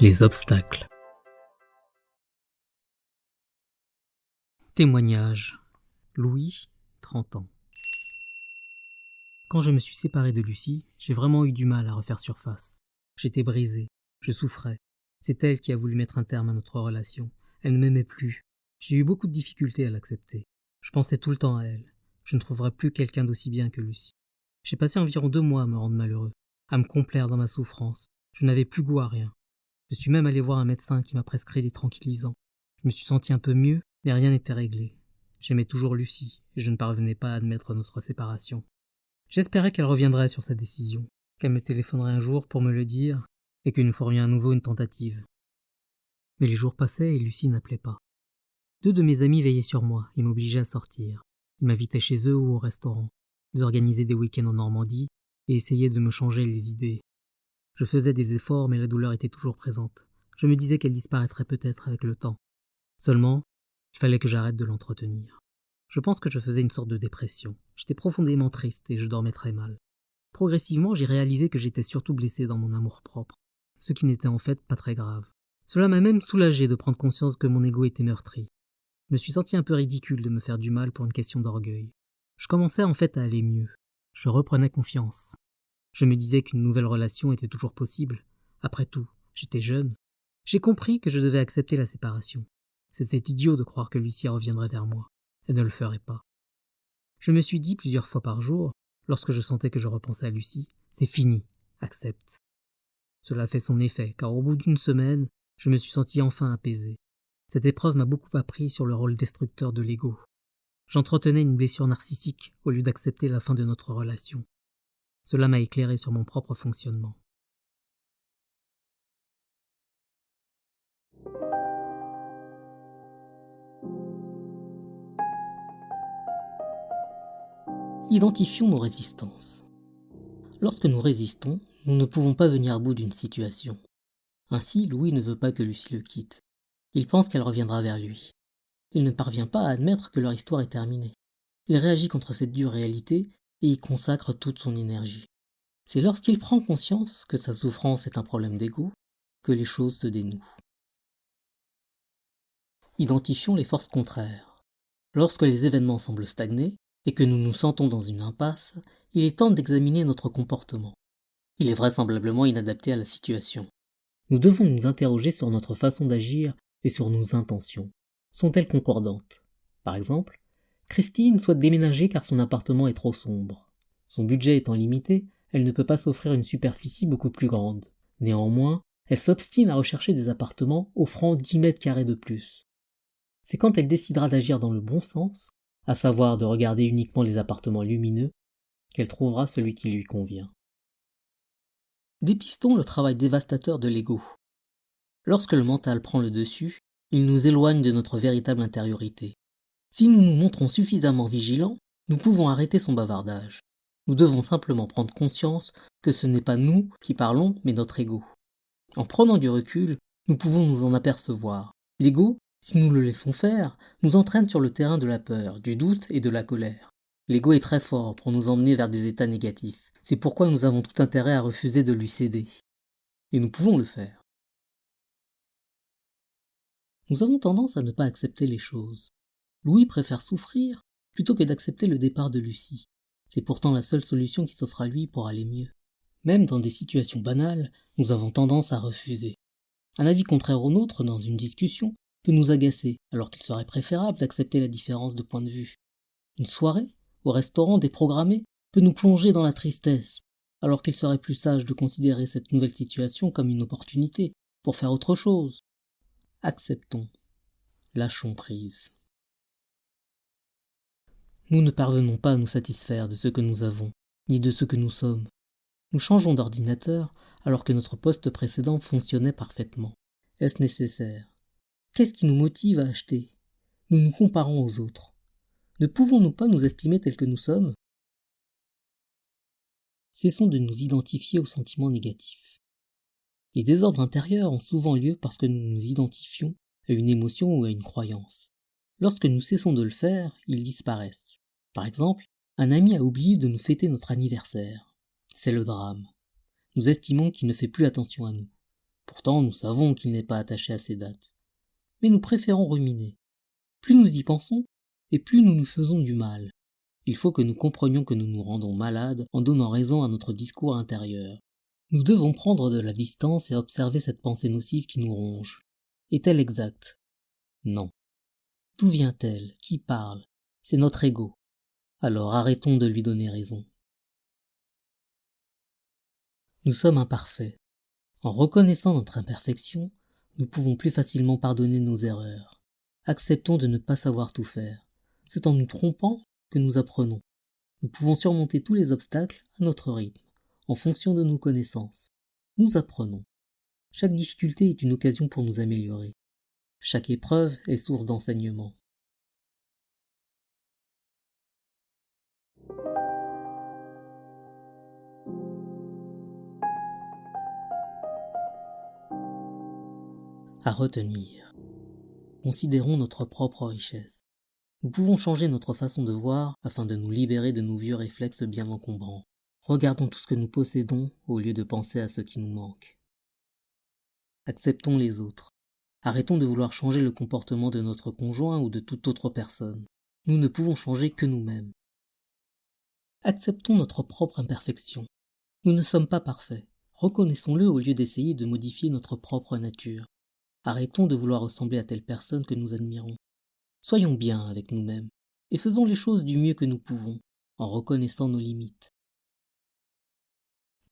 Les obstacles. Témoignage. Louis, 30 ans. Quand je me suis séparé de Lucie, j'ai vraiment eu du mal à refaire surface. J'étais brisé, je souffrais. C'est elle qui a voulu mettre un terme à notre relation. Elle ne m'aimait plus. J'ai eu beaucoup de difficultés à l'accepter. Je pensais tout le temps à elle. Je ne trouverais plus quelqu'un d'aussi bien que Lucie. J'ai passé environ 2 mois à me rendre malheureux, à me complaire dans ma souffrance. Je n'avais plus goût à rien. Je suis même allé voir un médecin qui m'a prescrit des tranquillisants. Je me suis senti un peu mieux, mais rien n'était réglé. J'aimais toujours Lucie, et je ne parvenais pas à admettre notre séparation. J'espérais qu'elle reviendrait sur sa décision, qu'elle me téléphonerait un jour pour me le dire, et que nous ferions à nouveau une tentative. Mais les jours passaient et Lucie n'appelait pas. 2 de mes amis veillaient sur moi et m'obligeaient à sortir. Ils m'invitaient chez eux ou au restaurant. Ils organisaient des week-ends en Normandie et essayaient de me changer les idées. Je faisais des efforts, mais la douleur était toujours présente. Je me disais qu'elle disparaîtrait peut-être avec le temps. Seulement, il fallait que j'arrête de l'entretenir. Je pense que je faisais une sorte de dépression. J'étais profondément triste et je dormais très mal. Progressivement, j'ai réalisé que j'étais surtout blessé dans mon amour-propre, ce qui n'était en fait pas très grave. Cela m'a même soulagé de prendre conscience que mon ego était meurtri. Je me suis senti un peu ridicule de me faire du mal pour une question d'orgueil. Je commençais en fait à aller mieux. Je reprenais confiance. Je me disais qu'une nouvelle relation était toujours possible. Après tout, j'étais jeune. J'ai compris que je devais accepter la séparation. C'était idiot de croire que Lucie reviendrait vers moi. Elle ne le ferait pas. Je me suis dit plusieurs fois par jour, lorsque je sentais que je repensais à Lucie, c'est fini, accepte. Cela fait son effet, car au bout d'une semaine, je me suis senti enfin apaisé. Cette épreuve m'a beaucoup appris sur le rôle destructeur de l'ego. J'entretenais une blessure narcissique au lieu d'accepter la fin de notre relation. Cela m'a éclairé sur mon propre fonctionnement. Identifions nos résistances. Lorsque nous résistons, nous ne pouvons pas venir à bout d'une situation. Ainsi, Louis ne veut pas que Lucie le quitte. Il pense qu'elle reviendra vers lui. Il ne parvient pas à admettre que leur histoire est terminée. Il réagit contre cette dure réalité et y consacre toute son énergie. C'est lorsqu'il prend conscience que sa souffrance est un problème d'ego que les choses se dénouent. Identifions les forces contraires. Lorsque les événements semblent stagner et que nous nous sentons dans une impasse, il est temps d'examiner notre comportement. Il est vraisemblablement inadapté à la situation. Nous devons nous interroger sur notre façon d'agir et sur nos intentions. Sont-elles concordantes? Par exemple, Christine souhaite déménager car son appartement est trop sombre. Son budget étant limité, elle ne peut pas s'offrir une superficie beaucoup plus grande. Néanmoins, elle s'obstine à rechercher des appartements offrant 10 mètres carrés de plus. C'est quand elle décidera d'agir dans le bon sens, à savoir de regarder uniquement les appartements lumineux, qu'elle trouvera celui qui lui convient. Dépistons le travail dévastateur de l'ego. Lorsque le mental prend le dessus, il nous éloigne de notre véritable intériorité. Si nous nous montrons suffisamment vigilants, nous pouvons arrêter son bavardage. Nous devons simplement prendre conscience que ce n'est pas nous qui parlons, mais notre ego. En prenant du recul, nous pouvons nous en apercevoir. L'ego, si nous le laissons faire, nous entraîne sur le terrain de la peur, du doute et de la colère. L'ego est très fort pour nous emmener vers des états négatifs. C'est pourquoi nous avons tout intérêt à refuser de lui céder. Et nous pouvons le faire. Nous avons tendance à ne pas accepter les choses. Louis préfère souffrir plutôt que d'accepter le départ de Lucie. C'est pourtant la seule solution qui s'offre à lui pour aller mieux. Même dans des situations banales, nous avons tendance à refuser. Un avis contraire au nôtre dans une discussion peut nous agacer, alors qu'il serait préférable d'accepter la différence de point de vue. Une soirée, au restaurant déprogrammée, peut nous plonger dans la tristesse, alors qu'il serait plus sage de considérer cette nouvelle situation comme une opportunité pour faire autre chose. Acceptons. Lâchons prise. Nous ne parvenons pas à nous satisfaire de ce que nous avons, ni de ce que nous sommes. Nous changeons d'ordinateur alors que notre poste précédent fonctionnait parfaitement. Est-ce nécessaire? Qu'est-ce qui nous motive à acheter? Nous nous comparons aux autres. Ne pouvons-nous pas nous estimer tels que nous sommes? Cessons de nous identifier aux sentiments négatifs. Les désordres intérieurs ont souvent lieu parce que nous nous identifions à une émotion ou à une croyance. Lorsque nous cessons de le faire, ils disparaissent. Par exemple, un ami a oublié de nous fêter notre anniversaire. C'est le drame. Nous estimons qu'il ne fait plus attention à nous. Pourtant, nous savons qu'il n'est pas attaché à ces dates. Mais nous préférons ruminer. Plus nous y pensons, et plus nous nous faisons du mal. Il faut que nous comprenions que nous nous rendons malades en donnant raison à notre discours intérieur. Nous devons prendre de la distance et observer cette pensée nocive qui nous ronge. Est-elle exacte? Non. D'où vient-elle? Qui parle? C'est notre ego. Alors arrêtons de lui donner raison. Nous sommes imparfaits. En reconnaissant notre imperfection, nous pouvons plus facilement pardonner nos erreurs. Acceptons de ne pas savoir tout faire. C'est en nous trompant que nous apprenons. Nous pouvons surmonter tous les obstacles à notre rythme, en fonction de nos connaissances. Nous apprenons. Chaque difficulté est une occasion pour nous améliorer. Chaque épreuve est source d'enseignement. À retenir. Considérons notre propre richesse. Nous pouvons changer notre façon de voir afin de nous libérer de nos vieux réflexes bien encombrants. Regardons tout ce que nous possédons au lieu de penser à ce qui nous manque. Acceptons les autres. Arrêtons de vouloir changer le comportement de notre conjoint ou de toute autre personne. Nous ne pouvons changer que nous-mêmes. Acceptons notre propre imperfection. Nous ne sommes pas parfaits. Reconnaissons-le au lieu d'essayer de modifier notre propre nature. Arrêtons de vouloir ressembler à telle personne que nous admirons. Soyons bien avec nous-mêmes et faisons les choses du mieux que nous pouvons, en reconnaissant nos limites.